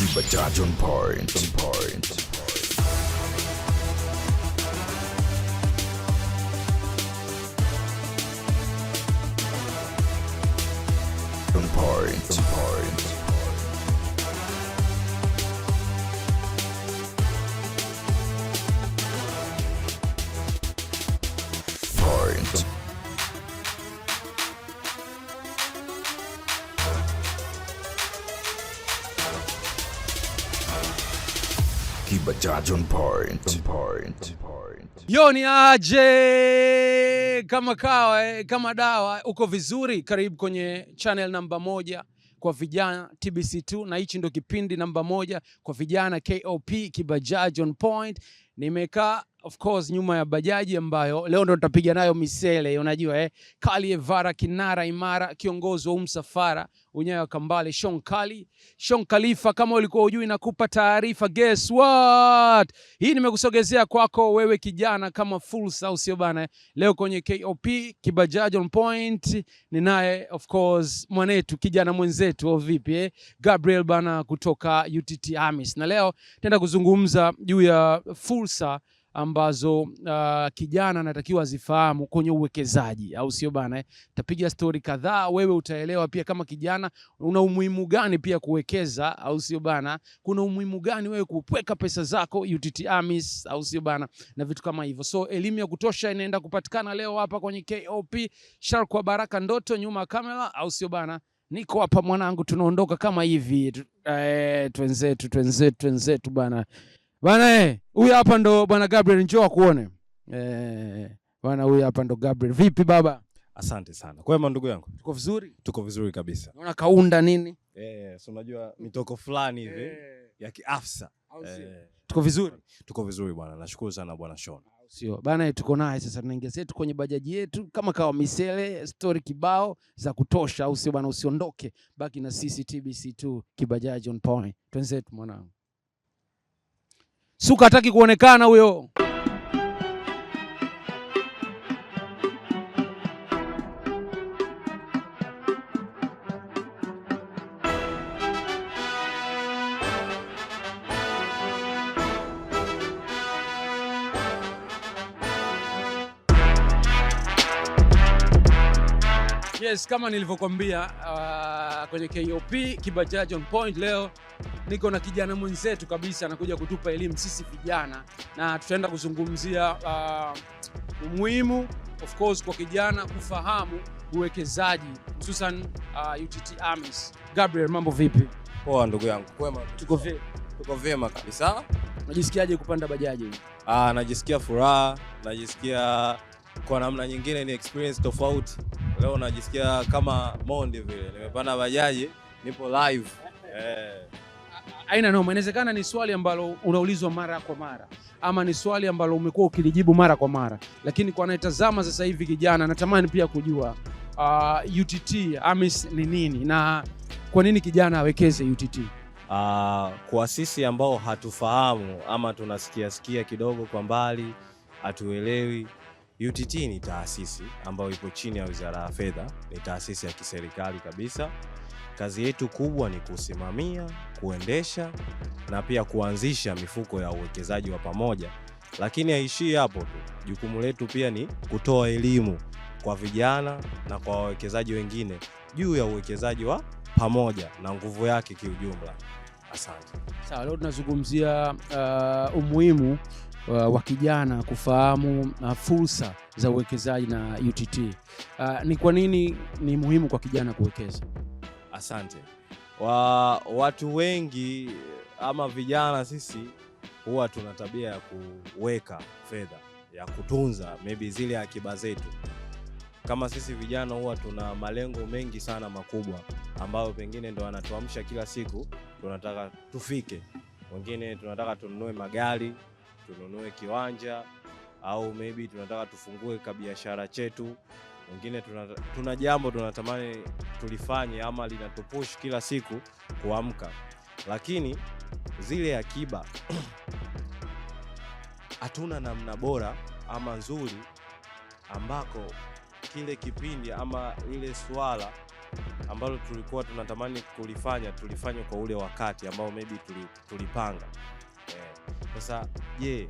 Kibajaj on point. On point. On point. On point. Point. Kibajaj on point. On point. Yo ni aje kama kawa kama dawa, uko vizuri? Karibu kwenye channel namba 1 kwa vijana TBC2, na hichi ndo kipindi namba 1 kwa vijana KOP Kibajaj on point. Nimekaa of course nyuma ya bajaji ambayo leo ndo tutapiga nayo misele, unajua Kali Evara, kinara imara, kiongozi wa msafara unyayo Kambale, Sean Khalifa. Kama ulikuwa hujui nakupa taarifa, guess what? Hii nimekusogezea kwako wewe kijana kama fursa, au sio bana? Leo kwenye KOP Kibajaj on point ninaye of course mwanetu, kijana mwenzetu au vipi Gabriel bana kutoka UTT AMIS, na leo tenda kuzungumza juu ya fursa ambazo kijana anatakiwa zifahamu kwenye uwekezaji, au sio bana? Tapiga story kadhaa, wewe utaelewa pia kama kijana una umuhimu gani pia kuwekeza, au sio bana? Kuna umuhimu gani wewe kuweka pesa zako UTT AMIS, au sio bana? Na vitu kama hivyo. So elimu ya kutosha inaenda kupatikana leo hapa kwenye KOP. Shark wa Baraka Ndoto nyuma kamera, au sio bana? Niko hapa mwanangu, tunaondoka kama hivi. Twenzetu bana. Bana huyu hapa ndo bwana Gabriel, njoo kuone. Bwana huyu hapa ndo Gabriel. Vipi baba? Asante sana. Kwema ndugu yangu? Tuko vizuri? Tuko vizuri kabisa. Unaona kaunda nini? So unajua mitoko fulani hivi ya kiafsa. Tuko vizuri? Tuko vizuri bwana. Nashukuru sana bwana Sean. Sio bana, tuko naye sasa, tunaingia zetu kwenye bajaji yetu kama kawa misele, story kibao za kutosha, au sio bana? Usiondoke, baki na sisi TBC2 Kibajaj on point. Twenzetu mwanangu. Suka hataki kuonekana huyo. Yes, kama nilivyokuambia kwenye KOP Kibajaj on point, leo niko na kijana mwenzetu kabisa, anakuja kutupa elimu sisi vijana, na tutaenda kuzungumzia umuhimu of course kwa kijana kufahamu uwekezaji, hususan UTT AMIS. Gabriel, mambo vipi? Poa ndugu yangu. Kwema? Tuko vyema kabisa. Unajisikiaje kupanda bajaji? Najisikia furaha, najisikia kwa namna nyingine ni experience tofauti. Leo najisikia kama Mondi vile. Nimepanda bajaji, nipo live. Aina noma. Inawezekana ni swali ambalo unaulizwa mara kwa mara, ama ni swali ambalo umekuwa ukilijibu mara kwa mara, lakini kwa anayetazama sasa hivi kijana natamani pia kujua UTT AMIS ni nini na kwa nini kijana awekeze UTT? Kwa sisi ambao hatufahamu ama tunasikia kidogo kwa mbali, hatuelewi, UTT ni taasisi ambayo ipo chini ya Wizara ya Fedha, ni taasisi ya kiserikali kabisa. Kazi yetu kubwa ni kusimamia, kuendesha na pia kuanzisha mifuko ya uwekezaji wa pamoja. Lakini haishii hapo tu. Jukumu letu pia ni kutoa elimu kwa vijana na kwa wawekezaji wengine juu ya uwekezaji wa pamoja na nguvu yake kiujumla. Asante. Sawa, leo tunazungumzia umuhimu wa kijana kufahamu fursa za uwekezaji na UTT. Ni kwa nini ni muhimu kwa kijana kuwekeza? Asante. Watu wengi ama vijana sisi huwa tuna tabia ya kuweka fedha, ya kutunza maybe zile akiba zetu. Kama sisi vijana huwa tuna malengo mengi sana makubwa ambayo pengine ndo anatuamsha kila siku tunataka tufike. Wengine tunataka tununue magari, tununue kiwanja, au maybe tunataka tufungue kabiashara chetu. Wengine tuna jambo tunatamani tulifanye ama linatupush kila siku kuamka. Lakini zile akiba hatuna namna bora ama nzuri ambako kile kipindi ama ile swala ambalo tulikuwa tunatamani kulifanya tulifanye kwa ule wakati ambao maybe tulipanga. Sasa je,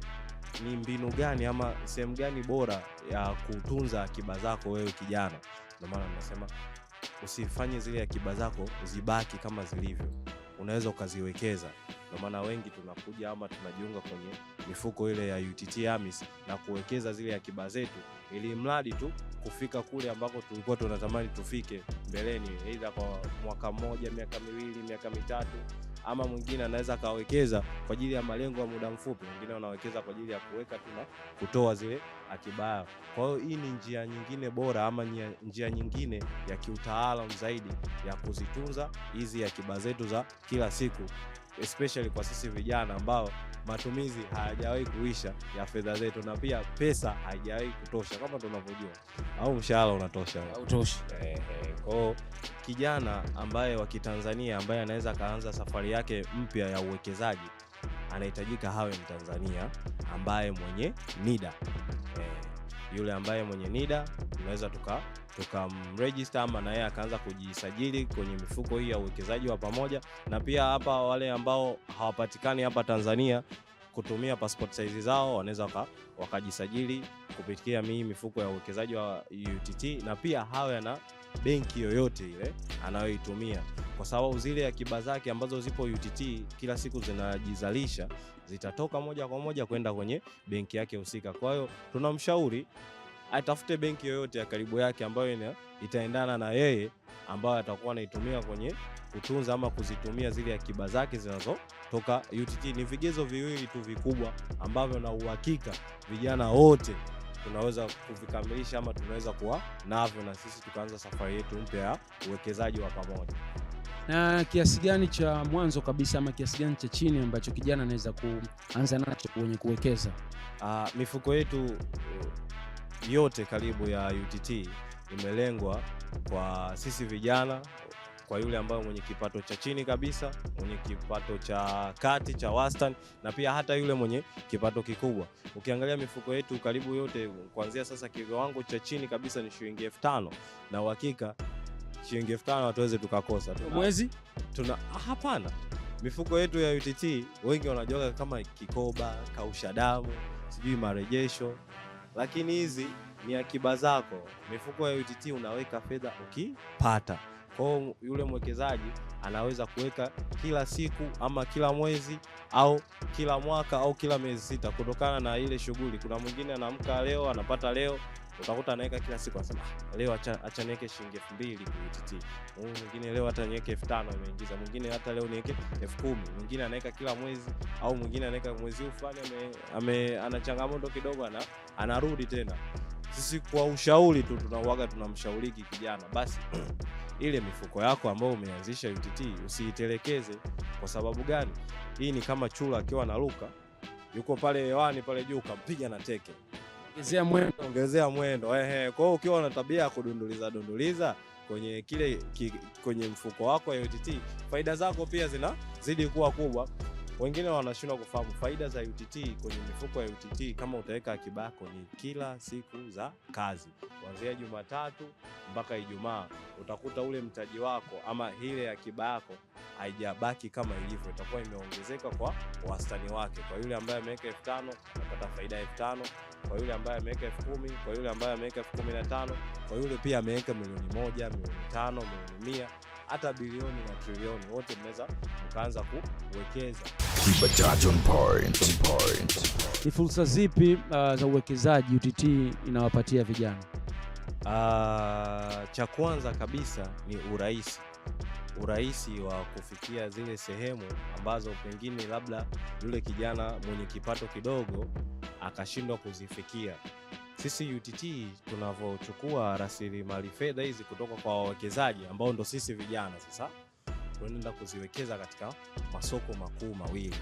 ni mbinu gani ama sehemu gani bora ya kutunza akiba zako wewe kijana? Ndio maana nasema usifanye zile akiba zako zibaki kama zilivyo, unaweza ukaziwekeza. Ndio maana wengi tunakuja ama tunajiunga kwenye mifuko ile ya UTT AMIS na kuwekeza zile akiba zetu, ili mradi tu kufika kule ambako tulikuwa tunatamani tufike mbeleni, aidha kwa mwaka mmoja, miaka miwili, miaka mitatu, ama mwingine anaweza kawekeza kwa ajili ya malengo ya muda mfupi, mwingine anawekeza kwa ajili ya kuweka tu na kutoa zile akiba yao. Kwa hiyo hii ni njia nyingine bora ama njia nyingine ya kiutaalamu zaidi ya kuzitunza hizi akiba zetu za kila siku, especially kwa sisi vijana ambao matumizi hayajawahi kuisha ya fedha zetu, na pia pesa haijawahi kutosha kama tunavyojua, au mshahara unatosha au utoshi. Kwa kijana ambaye wa Kitanzania ambaye anaweza kaanza safari yake mpya ya uwekezaji, anahitajika hawe Mtanzania ambaye mwenye NIDA. Yule ambaye mwenye NIDA tunaweza tukamregister ama na yeye akaanza kujisajili kwenye mifuko hii ya uwekezaji wa pamoja. Na pia hapa wale ambao hawapatikani hapa Tanzania kutumia passport size zao, wanaweza wakajisajili kupitia mifuko ya uwekezaji wa UTT, na pia hawe na benki yoyote ile anayoitumia, kwa sababu zile akiba zake ambazo zipo UTT kila siku zinajizalisha, zitatoka moja kwa moja kwenda kwenye benki yake husika. Kwa hiyo tunamshauri atafute benki yoyote ya karibu yake ambayo itaendana na yeye, ambayo atakuwa anaitumia kwenye kutunza ama kuzitumia zile akiba zake zinazotoka UTT. Ni vigezo viwili tu vikubwa ambavyo na uhakika vijana wote tunaweza kuvikamilisha ama tunaweza kuwa navyo, na sisi tukaanza safari yetu mpya ya uwekezaji wa pamoja. Na kiasi gani cha mwanzo kabisa ama kiasi gani cha chini ambacho kijana anaweza kuanza nacho kwenye kuwekeza? Mifuko yetu yote karibu ya UTT imelengwa kwa sisi vijana, kwa yule ambaye mwenye kipato cha chini kabisa, mwenye kipato cha kati, cha wastani, na pia hata yule mwenye kipato kikubwa. Ukiangalia mifuko yetu karibu yote kuanzia sasa, kiwango cha chini kabisa ni shilingi 5,000, na uhakika shilingi 5,000 hatuwezi tukakosa. Mwezi? Hapana. Mifuko yetu ya UTT wengi wanajua kama kikoba, kausha damu, sijui marejesho, lakini hizi ni akiba zako. Mifuko ya UTT unaweka fedha ukipata. Kwa yule mwekezaji anaweza kuweka kila siku ama kila mwezi au kila mwaka au kila miezi sita, kutokana na ile shughuli. Kuna mwingine anaamka leo anapata leo, utakuta anaweka kila siku, anasema leo acha niweke shilingi 2,000 kwa UTT. Mwingine leo hata niweke 5,000 imeingiza, mwingine hata leo niweke 10,000. Mwingine anaweka kila mwezi, au mwingine anaweka mwezi fulani ana changamoto kidogo anarudi tena. Sisi kwa ushauri tu tunamshauriki kijana, basi ile mifuko yako ambayo umeanzisha UTT usiitelekeze. Kwa sababu gani? Hii ni kama chura akiwa anaruka, yuko pale hewani pale juu, kampiga na teke, ongezea mwendo. Kwa hiyo ukiwa una tabia ya kudunduliza kwenye kwenye mfuko wako ya UTT, faida zako pia zinazidi kuwa kubwa. Wengine wanashindwa kufahamu faida za UTT kwenye mifuko ya UTT. Kama utaweka akiba yako ni kila siku za kazi, kuanzia Jumatatu mpaka Ijumaa, utakuta ule mtaji wako ama ile akiba yako haijabaki kama ilivyo, itakuwa imeongezeka kwa wastani wake. Kwa yule ambaye ameweka 5,000 anapata faida 5,000, kwa yule ambaye ameweka 10,000, kwa yule ambaye ameweka 15,000, kwa yule pia ameweka milioni 1, milioni 5, milioni 100, hata bilioni na trilioni, wote mnaweza mkaanza kuwekeza. Ni fursa zipi za uwekezaji UTT inawapatia vijana? Cha kwanza kabisa ni urahisi wa kufikia zile sehemu ambazo pengine labda yule kijana mwenye kipato kidogo akashindwa kuzifikia. Sisi UTT tunavyochukua rasilimali fedha hizi kutoka kwa wawekezaji ambao ndo sisi vijana, sasa tunaenda kuziwekeza katika masoko makuu mawili.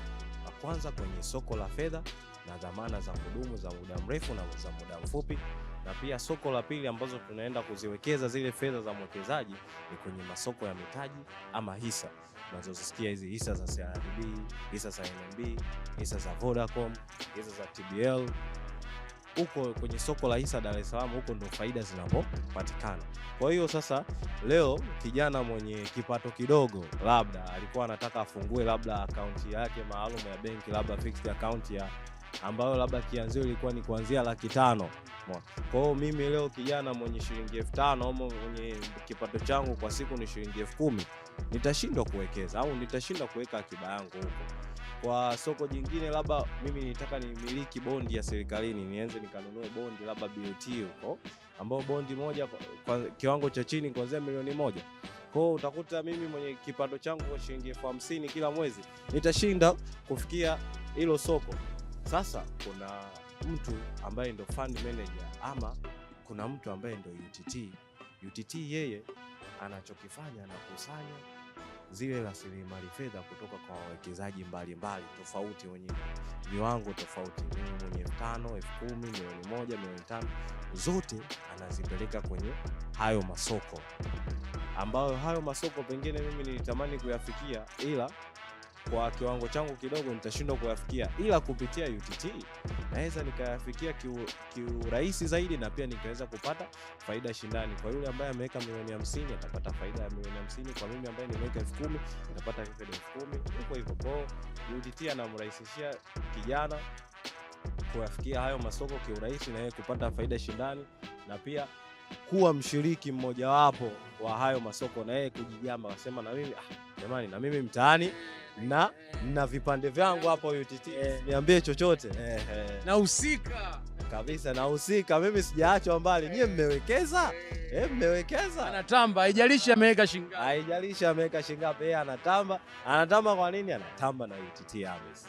La kwanza kwenye soko la fedha na dhamana za kudumu za muda mrefu na za muda mfupi, na pia soko la pili ambazo tunaenda kuziwekeza zile fedha za mwekezaji ni kwenye masoko ya mitaji ama hisa. Unazosikia hizi hisa za CRDB, hisa za NMB, hisa za Vodacom, hisa za TBL. huko kwenye soko la hisa Dar es Salaam, huko ndo faida zinapopatikana. Kwa hiyo sasa leo kijana mwenye kipato kidogo, labda alikuwa anataka afungue labda akaunti yake maalum ya benki, labda fixed account ya ambayo labda kianzio ilikuwa ni kuanzia 500,000. Kwa hiyo mimi leo kijana mwenye shilingi 5,000 au mwenye kipato changu kwa siku ni shilingi 10,000, nitashindwa kuwekeza au nitashindwa kuweka akiba yangu huko. Kwa soko jingine, labda mimi nitaka nimiliki bondi ya serikalini, nianze nikanunue bondi labda BOT huko, ambao bondi moja kwa kiwango cha chini kuanzia milioni 1. Kwa hiyo utakuta mimi mwenye kipato changu kwa shilingi 50,000 kila mwezi nitashinda kufikia hilo soko. Sasa kuna mtu ambaye ndo fund manager ama kuna mtu ambaye ndo UTT. UTT yeye anachokifanya na kusanya zile rasilimali fedha kutoka kwa wawekezaji mbalimbali tofauti wenye viwango tofauti. Mimi mwenye 5,000, 10,000, milioni 1, milioni 5, zote anazipeleka kwenye hayo masoko, ambayo hayo masoko pengine mimi nilitamani kuyafikia, ila kwa kiwango changu kidogo nitashindwa kuyafikia, ila kupitia UTT naweza nikayafikia kiurahisi zaidi, na pia nikaweza kupata faida shindani. Kwa yule ambaye ameweka milioni 50 atapata faida ya milioni 50, kwa mimi ambaye nimeweka 10,000 nitapata faida ya 10,000, huko hivyo. Kwa UTT anamrahisishia kijana kuyafikia hayo masoko kiurahisi na yeye kupata faida shindani, na pia kuwa mshiriki mmojawapo wa hayo masoko, na yeye kujigamba akasema na mimi jamani, na mimi mtaani na vipande vyangu hapo UTT, niambie chochote. Nahusika kabisa, nahusika mimi, sijaachwa mbali. Nyie mmewekeza, mmewekeza. Anatamba, haijalishi ameweka shilingi ngapi, haijalishi ameweka shilingi ngapi, yeye anatamba. Kwa nini anatamba? Na UTT AMIS.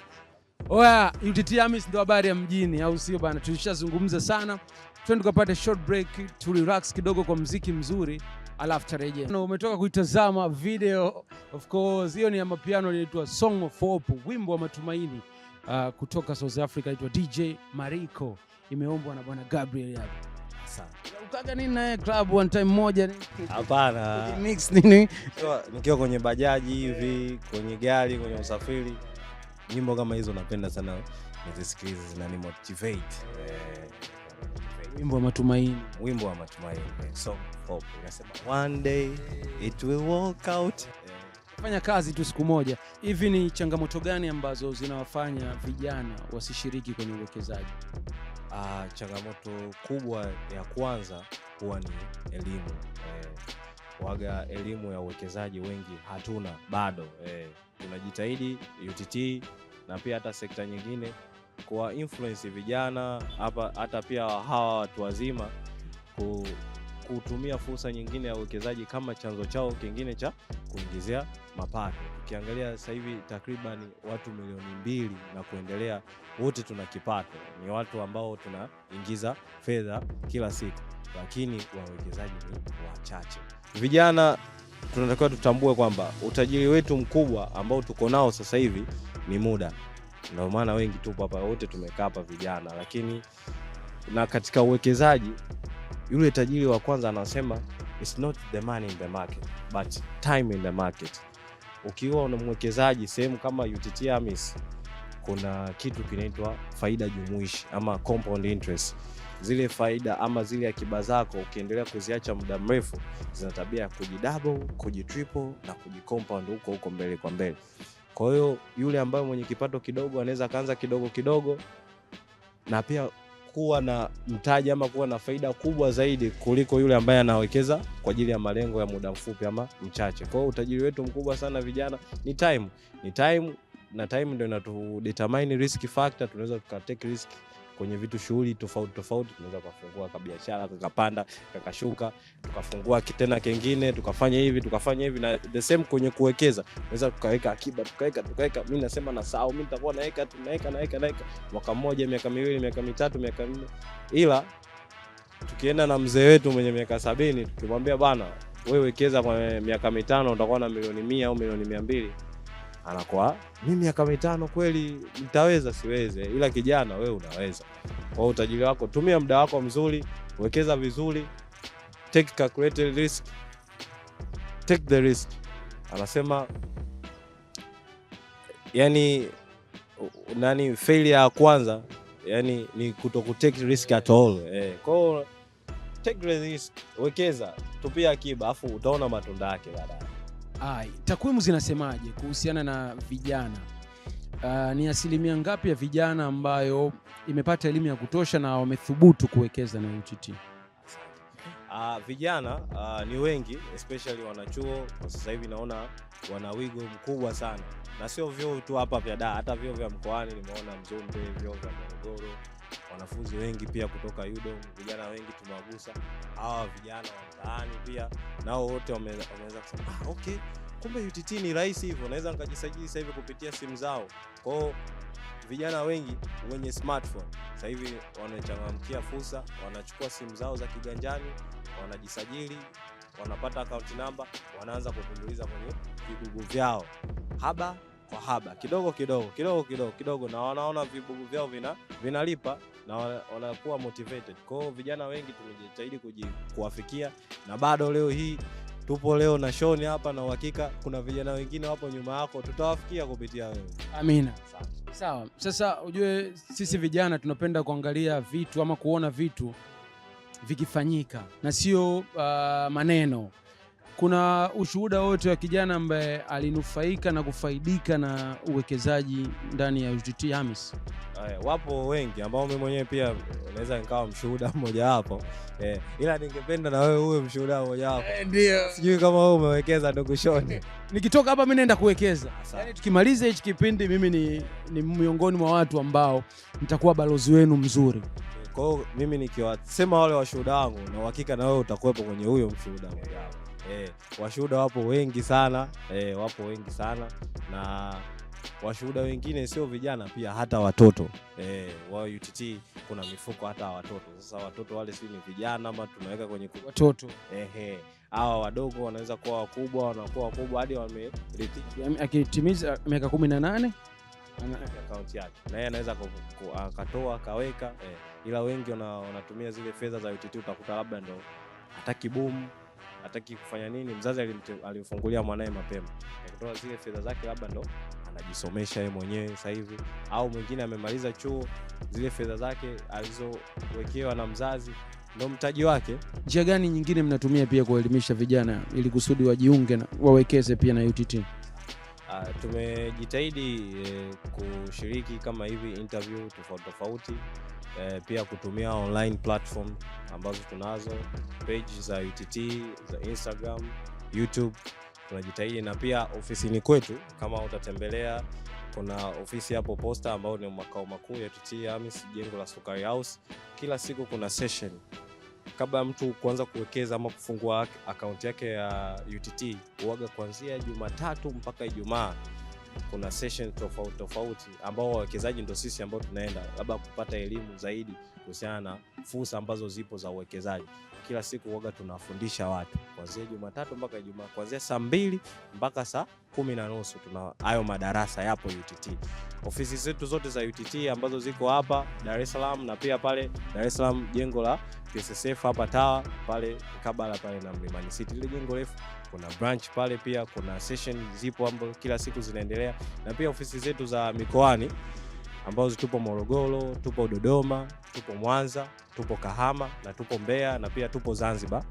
Oya, UTT AMIS ndo habari ya mjini, au sio bana? Tulishazungumza sana. Twende tukapate short break, tu relax kidogo kwa muziki mzuri, alafu tarejea. Umetoka kuitazama video, of course hiyo ni ya mapiano, inaitwa Song of Hope, wimbo wa matumaini kutoka South Africa, inaitwa DJ Mariko, imeombwa na bwana Gabriel hapa. Asante. Ukaga nini na club one time moja ni? Hapana. Mix nini? Nikiwa kwenye bajaji hivi, kwenye gari, kwenye usafiri, nyimbo kama hizo napenda sana nizisikilize, zinani motivate. Wimbo wa matumaini, wimbo wa matumaini, Song of Hope, inasema one day it will work out. Fanya kazi tu siku moja. Hivi ni changamoto gani ambazo zinawafanya vijana wasishiriki kwenye uwekezaji? Changamoto kubwa ya kwanza huwa ni elimu. Waga elimu ya uwekezaji wengi hatuna bado. Tunajitahidi UTT na pia hata sekta nyingine kwa influence vijana hapa, hata pia hawa watu wazima kutumia fursa nyingine ya uwekezaji kama chanzo chao kingine cha kuingizia mapato. Ukiangalia sasa hivi takriban watu milioni 2 na kuendelea, wote tuna kipato, ni watu ambao tunaingiza fedha kila siku, lakini wawekezaji ni wachache. Vijana tunatakiwa tutambue kwamba utajiri wetu mkubwa ambao tuko nao sasa hivi ni muda. Ndio maana wengi tupo hapa, wote tumekaa hapa vijana, lakini na katika uwekezaji yule tajiri wa kwanza anasema it's not the money in the market but time in the market. Ukiwa una mwekezaji sehemu kama UTT AMIS, kuna kitu kinaitwa faida jumuishi ama compound interest. Zile faida ama zile akiba zako ukiendelea kuziacha muda mrefu, zina tabia ya kujidouble, kujitriple na kujicompound huko mbele kwa mbele. Kwa hiyo yule ambaye mwenye kipato kidogo anaweza kaanza kidogo kidogo, na pia kuwa na mtaji ama kuwa na faida kubwa zaidi kuliko yule ambaye anawekeza kwa ajili ya malengo ya muda mfupi ama mchache. Kwa hiyo utajiri wetu mkubwa sana vijana ni time. Na time ndio inatudetermine risk factor. Tunaweza tukatake risk kwenye vitu shughuli tofauti. Tunaweza kufungua biashara, tukapanda, tukashuka, tukafungua tena kingine, tukafanya hivi, na the same kwenye kuwekeza. Tunaweza tukaweka akiba, tukaweka. Mimi nasema na sawa, mimi nitakuwa naweka mwaka mmoja, miaka miwili, miaka mitatu, miaka 4. Ila tukienda na mzee wetu mwenye miaka 70, tukimwambia bana, wewe wekeza kwa miaka 5 utakuwa na milioni 100 au milioni 200, anakuwa mimi miaka 5 kweli nitaweza? Siweze. Ila kijana, wewe unaweza. Kwa utajiri wako, tumia muda wako mzuri, wekeza vizuri, take calculated risk, take the risk. Anasema yani failure ya kwanza yani ni kuto take risk at all. Kwa hiyo take risk, wekeza, tupia akiba, afu utaona matunda yake baadaye. Takwimu zinasemaje kuhusiana na vijana? Ni asilimia ngapi ya vijana ambayo imepata elimu ya kutosha na wamethubutu kuwekeza na UTT? Vijana ni wengi, especially wanachuo. Kwa sasa hivi naona wana wigo mkubwa sana, na sio vyuo tu hapa vya Dar, hata vyuo vya mkoani nimeona Mzumbe, vyuo vya Morogoro, wanafunzi wengi pia kutoka UDOM, vijana wengi tumewagusa. Hawa vijana wa mtaani pia nao wote wameweza kusema okay, kumbe UTT ni rahisi hivyo, naweza nikajisajili sasa hivi kupitia simu zao. Kwa hiyo vijana wengi wenye smartphone sasa hivi wanachangamkia fursa, wanachukua simu zao za kiganjani, wanajisajili, wanapata account number, wanaanza kutumbuliza kwenye vibugu vyao haba kwa haba, kidogo, na wanaona vibugu vyao vinalipa na wanakuwa motivated. Kwa hiyo vijana wengi tumejitahidi kuwafikia, na bado leo hii tupo leo na Shoni hapa, na uhakika kuna vijana wengine wapo nyuma yako, tutawafikia kupitia wewe. Amina. Sawa. Sasa ujue sisi vijana tunapenda kuangalia vitu ama kuona vitu vikifanyika na sio maneno. Kuna ushuhuda wote wa kijana ambaye alinufaika na kufaidika na uwekezaji ndani ya UTT AMIS? Wapo wengi ambao mimi mwenyewe pia naweza nikawa mshuhuda mmoja wapo. Ila ningependa na wewe uwe mshuhuda mmoja wapo. Ndio. Sijui kama wewe umewekeza ndugu Shoni. Nikitoka hapa mimi naenda kuwekeza. Yaani tukimaliza hichi kipindi mimi ni miongoni mwa watu ambao nitakuwa balozi wenu mzuri. Kwa hiyo mimi nikiwasema wale washuhuda wangu, na uhakika na wewe utakuwepo kwenye huyo mshuhuda mmoja wapo. Washuhuda wapo wengi sana, na washuhuda wengine sio vijana pia, hata watoto. Wa UTT kuna mifuko hata watoto. Sasa watoto wale si ni vijana ama tunaweka kwenye watoto? Hawa wadogo wanaweza kuwa wakubwa, wanakuwa wakubwa hadi akitimiza miaka 18 account yake, na yeye anaweza akatoa akaweka. Ila wengi wanatumia zile fedha za UTT, utakuta labda ndo hataki boom, hataki kufanya nini, mzazi alimfungulia mwanae mapema, akitoa zile fedha zake labda ndo anajisomesha yeye mwenyewe sasa hivi, au mwingine amemaliza chuo, zile fedha zake alizowekewa na mzazi ndo mtaji wake. Njia gani nyingine mnatumia pia kuelimisha vijana ili kusudi wajiunge na wawekeze pia na UTT? Tumejitahidi kushiriki kama hivi interview tofauti, pia kutumia online platform ambazo tunazo, page za UTT za Instagram, YouTube tunajitahidi, na pia ofisini kwetu kama utatembelea, kuna ofisi hapo Posta ambao ni makao makuu ya UTT AMIS, jengo la Sukari House. Kila siku kuna session kabla mtu kuanza kuwekeza ama kufungua account yake ya UTT, huaga kuanzia Jumatatu mpaka Ijumaa. Kuna session tofauti ambao wawekezaji ndio sisi ambao tunaenda labda kupata elimu zaidi kuhusiana na fursa ambazo zipo za uwekezaji. Kila siku huaga tunafundisha watu kuanzia Jumatatu mpaka Ijumaa, kuanzia saa 2 mpaka saa 10:30 tuna hayo madarasa yapo UTT. Ofisi zetu zote za UTT ambazo ziko hapa Dar es Salaam, na pia pale Dar es Salaam jengo la PSSF hapa Tower pale kabla pale na Mlimani City, ile jengo refu, kuna branch pale, pia kuna session zipo ambazo kila siku zinaendelea, na pia ofisi zetu za mikoani ambazo tupo Morogoro, tupo Dodoma, tupo Mwanza, tupo Kahama na tupo Mbeya, na pia tupo Zanzibar.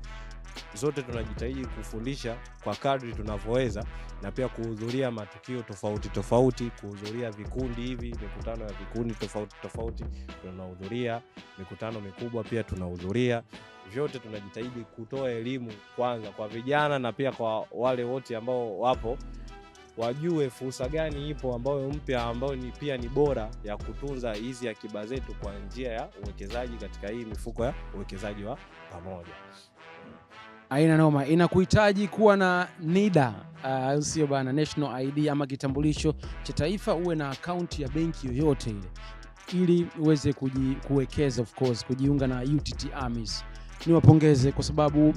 Zote tunajitahidi kufundisha kwa kadri tunavyoweza, na pia kuhudhuria matukio tofauti, kuhudhuria vikundi hivi, mikutano ya vikundi tofauti tunahudhuria, mikutano mikubwa pia tunahudhuria. Vyote tunajitahidi kutoa elimu kwanza kwa vijana, na pia kwa wale wote ambao wapo wajue fursa gani ipo ambayo mpya, ambayo pia ni bora ya kutunza hizi akiba zetu kwa njia ya uwekezaji katika hii mifuko ya uwekezaji wa pamoja. Aina noma, inakuhitaji kuwa na NIDA, sio bana, National ID ama kitambulisho cha taifa, uwe na account ya benki yoyote ile ili uweze kuwekeza, of course kujiunga na UTT AMIS. Niwapongeze kwa sababu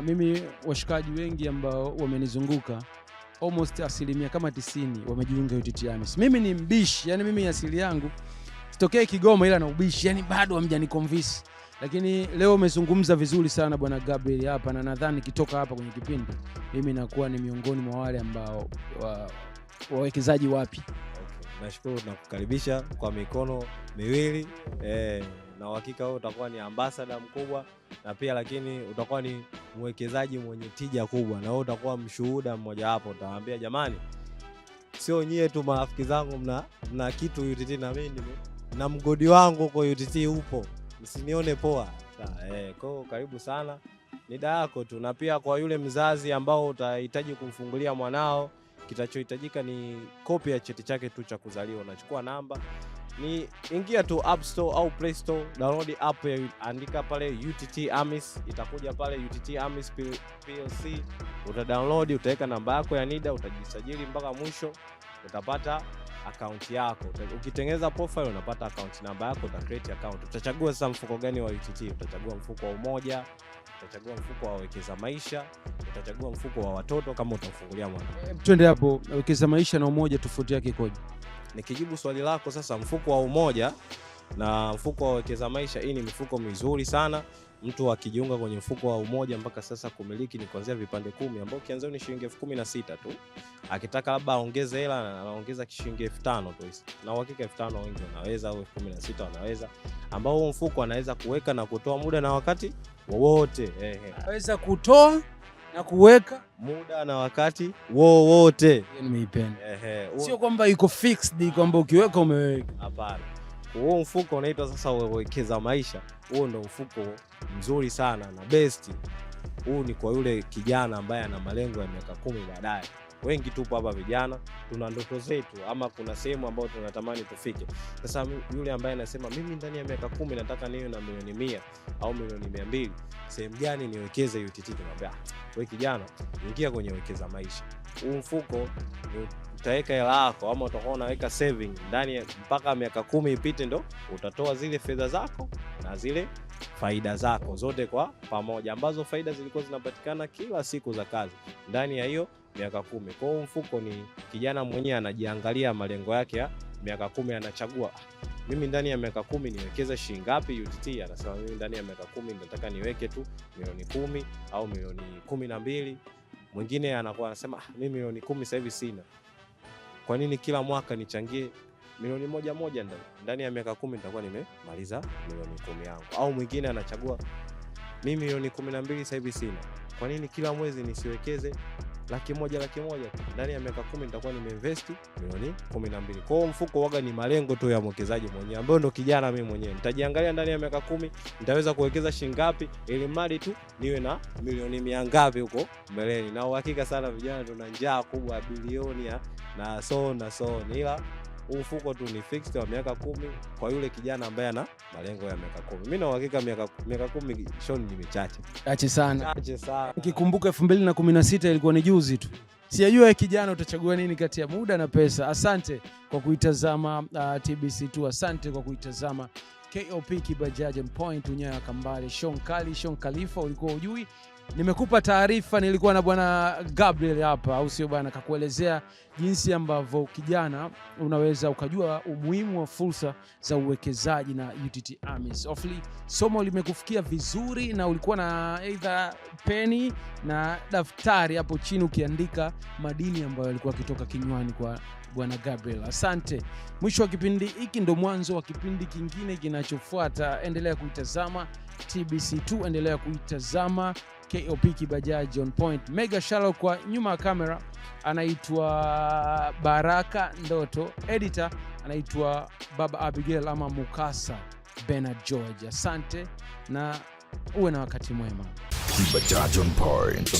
mimi washikaji wengi ambao wamenizunguka almost asilimia kama 90 wamejiunga UTT AMIS. Mimi ni mbishi, yani mimi asili yangu sitokee Kigoma, ila na ubishi, yani bado hamjaniconvince. Lakini leo umezungumza vizuri sana bwana Gabriel hapa, na nadhani kitoka hapa kwenye kipindi mimi nakuwa ni miongoni mwa wale ambao wawekezaji wapi. nashukuru na kukaribisha kwa mikono miwili. Na uhakika wewe utakuwa ni ambassador mkubwa, na pia lakini utakuwa ni mwekezaji mwenye tija kubwa, na wewe utakuwa mshuhuda mmoja wapo. Utawaambia jamani, sio nyie tu marafiki zangu mna kitu UTT, na mimi na mgodi wangu kwa UTT upo, msinione poa. Kwa karibu sana, nida yako tu. Na pia kwa yule mzazi ambao utahitaji kumfungulia mwanao, kitachohitajika ni kopi ya cheti chake tu cha kuzaliwa. Unachukua namba, ni ingia tu App Store au Play Store, download app, andika pale UTT AMIS, itakuja pale UTT AMIS PLC, utadownload, utaweka namba yako ya NIDA, utajisajili mpaka mwisho, utapata account yako. Ukitengeneza profile unapata account namba yako, uta create account. Utachagua sasa mfuko gani wa UTT, utachagua mfuko wa umoja, utachagua mfuko wa wekeza maisha, utachagua mfuko wa watoto kama utamfungulia mwana. Twende hapo, wekeza maisha na umoja tofauti yake ikoje? Nikijibu swali lako sasa, mfuko wa umoja na mfuko wa wekeza maisha, hii ni mifuko mizuri sana. Mtu akijiunga kwenye mfuko wa umoja mpaka sasa kumiliki ni kuanzia vipande 10 ambao kianzio ni shilingi 16,000 tu. Akitaka labda aongeze hela, anaongeza shilingi 5,000 tu. Na uhakika 5,000 wengi wanaweza, au 16,000 wanaweza, ambao huo mfuko anaweza kuweka na kutoa muda na wakati wowote. Anaweza kutoa na kuweka muda na wakati wowote. Nimeipenda. Sio kwamba iko fixed kwamba ukiweka umeweka. Hapana. Huo mfuko unaitwa sasa wekeza maisha. Huo ndio mfuko mzuri sana na best. Huu ni kwa yule kijana ambaye ana malengo ya miaka 10 baadaye. Wengi tupo hapa vijana, tuna ndoto zetu, ama kuna sehemu ambayo tunatamani tufike. Sasa yule ambaye anasema mimi ndani ya miaka 10 nataka niwe na milioni 100 au milioni 200, sehemu gani niwekeze UTT? Tunamwambia wewe kijana, ingia kwenye wekeza maisha. Huu mfuko utaweka hela yako, ama utakuwa unaweka saving ndani mpaka miaka 10 ipite, ndo utatoa zile fedha zako na zile faida zako zote kwa pamoja, ambazo faida zilikuwa zinapatikana kila siku za kazi ndani ya hiyo miaka 10. Kwa hiyo mfuko ni kijana mwenyewe anajiangalia malengo yake ya miaka 10, anachagua mimi ndani ya miaka 10 niwekeze shilingi ngapi UTT. Anasema mimi ndani ya miaka 10 nataka niweke tu milioni 10 au milioni 12. Mwingine anakuwa anasema mimi milioni 10 sasa hivi sina, kwa nini kila mwaka nichangie milioni moja ndani ya miaka 10 nitakuwa nimemaliza milioni 10 yangu. Au mwingine anachagua mimi milioni 12 sasa hivi sina, kwa nini kila mwezi nisiwekeze laki moja ndani ya miaka 10 nitakuwa nimeinvest milioni 12. Kwa hiyo mfuko waga ni malengo tu ya mwekezaji mwenyewe, ambaye ndo kijana mimi mwenyewe nitajiangalia ndani ya miaka 10 nitaweza kuwekeza shilingi ngapi, ili mradi tu niwe na milioni 100 ngapi huko mbeleni. Na uhakika sana vijana tuna njaa kubwa ya bilioni na so ila mfuko tu ni fixed wa miaka 10 kwa yule kijana ambaye ana malengo ya miaka 10. Mimi na uhakika miaka 10 shoni ni michache. Chache sana. Nikikumbuka 2016 ilikuwa ni juzi tu. Sijajua kijana utachagua nini kati ya muda na pesa. Asante kwa kuitazama TBC2. Asante kwa kuitazama KOP Kibajaji Point Unyayo Kambale. Sean Khalifa, ulikuwa ujui. Nimekupa taarifa, nilikuwa na bwana Gabriel hapa, au sio bwana, kakuelezea jinsi ambavyo kijana unaweza ukajua umuhimu wa fursa za uwekezaji na UTT AMIS. Hopefully somo limekufikia vizuri na ulikuwa na either peni na daftari hapo chini ukiandika madini ambayo yalikuwa kitoka kinywani kwa bwana Gabriel. Asante. Mwisho wa kipindi hiki ndo mwanzo wa kipindi kingine kinachofuata. Endelea kuitazama TBC2, endelea kuitazama KOP Kibajaji on Point. Mega Shallow kwa nyuma ya kamera anaitwa Baraka Ndoto, editor anaitwa Baba Abigail ama Mukasa Bernard George. Asante na uwe na wakati mwema. Kibajaji on Point.